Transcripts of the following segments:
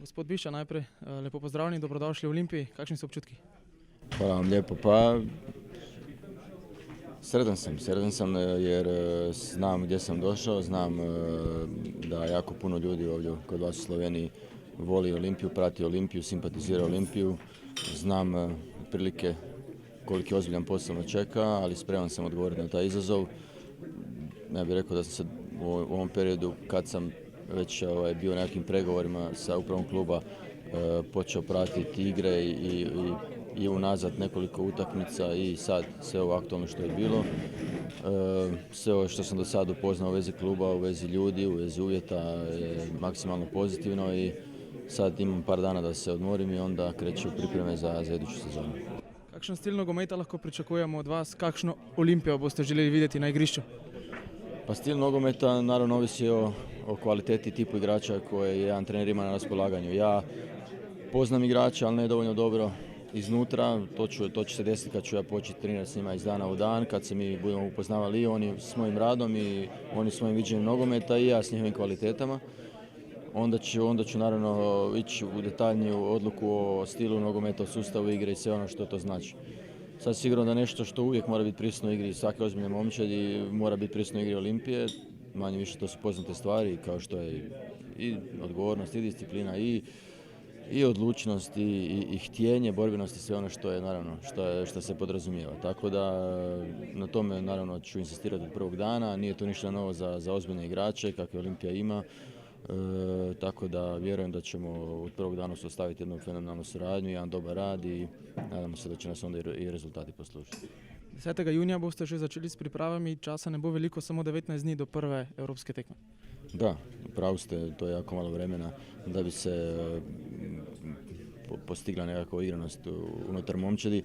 Gospod Bišča, najprej lepo pozdravljeni, dobrodošli v Olimpiji. Kakšni so občutki? Hvala vam lijepo. Pa sretan sam jer znam gdje sam došao, znam da jako puno ljudi ovdje kod vas u Sloveniji voli Olimpiju, prati Olimpiju, simpatizira Olimpiju. Znam prilike koliki ozbiljan posao me čeka, ali spreman sam odgovoriti na taj izazov. Ja bih rekao da sam se u ovom periodu kad sam već bio na nekim pregovorima sa upravom kluba počeo pratiti igre i unazad nekoliko utakmica i sad sve ovo aktualno što je bilo. Sve ovo što sam do sada upoznao u vezi kluba, u vezi ljudi, u vezi uvjeta je maksimalno pozitivno i sad imam par dana da se odmorim i onda kreću pripreme za iduću sezonu. Kakšen stil nogometa lahko pričakujemo od vas? Kakšno Olimpijo boste želeli videti na igrišču? Pa stil nogometa naravno ovisi o kvaliteti i tipu igrača koje jedan trener ima na raspolaganju. Ja poznam igrača, ali ne dovoljno dobro iznutra. To će se desiti kad ću ja početi trenirati s njima iz dana u dan, kad se mi budemo upoznavali i oni s mojim radom i oni s mojim viđenjem nogometa i ja s njihovim kvalitetama. Onda ću naravno ići u detaljniju odluku o stilu nogometa, o sustavu igre i sve ono što to znači. Sad sigurno da nešto što uvijek mora biti prisutno u igri svake ozbiljne momčadi mora biti prisutno u igri Olimpije. Manje više to su poznate stvari kao što je i odgovornost i disciplina i odlučnost i htjenje, borbenost i sve ono što je naravno što se podrazumijeva. Tako da na tome naravno ću insistirati od prvog dana. Nije to ništa novo za ozbiljne igrače kakve Olimpija ima. Tako da vjerujem da ćemo od prvog dana ostaviti jednu fenomenalnu suradnju, jedan dobar rad i nadamo se da će nas onda i rezultati poslužiti. 10. junija boste že začeli s pripravami, časa ne bo veliko, samo 19 dni do prve evropske tekme. Da, pravu ste, to je jako malo vremena da bi se postigla nekakva igranost unutar momčadi.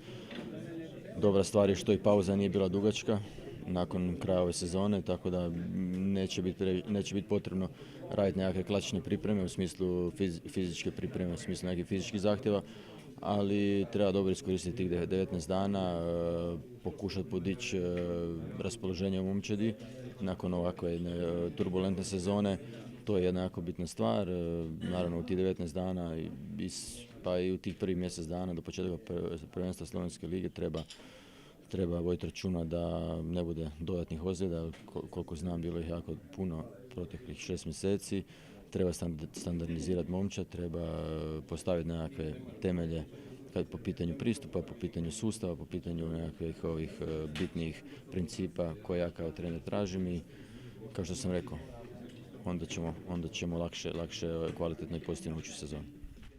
Dobra stvar je što i pauza nije bila dugačka nakon kraja ove sezone, tako da neće biti potrebno raditi nekakve klasične pripreme u smislu fizičke pripreme, u smislu nekih fizičkih zahtjeva, ali treba dobro iskoristiti tih 19 dana, pokušati podići raspoloženje u momčadi nakon ovakve jedne turbulentne sezone. To je jedna jako bitna stvar. Naravno u tih 19 dana pa i u tih prvih mjesec dana do početka prvenstva Slovenske lige treba voditi računa da ne bude dodatnih ozljeda. Koliko znam, bilo ih jako puno proteklih 6 mjeseci. Treba standardizirati momčad, treba postaviti nekakve temelje po pitanju pristupa, po pitanju sustava, po pitanju nekakvih ovih bitnih principa koje ja kao trener tražim i kao što sam rekao, onda ćemo lakše kvalitetno i pozitivno ući u sezonu.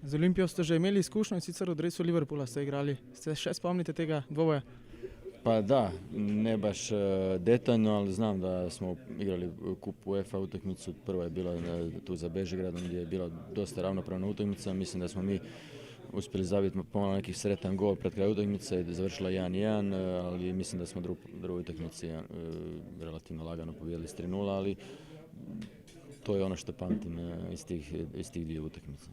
Z Olimpijo ste že imeli izkušnjo in sicer v dresu Liverpoola ste igrali. Se še spomnite tega dvoboja? Pa da, ne baš detaljno, ali znam da smo igrali kup UEFA utakmicu. Prva je bila tu za Bežigradom gdje je bila dosta ravnopravna utakmica. Mislim da smo mi uspjeli zabiti pomalo neki sretan gol pred kraj utakmice i završila 1-1, ali mislim da smo drugu utakmici relativno lagano pobijedili s 3-0, ali to je ono što pamtim iz tih dvije utakmice.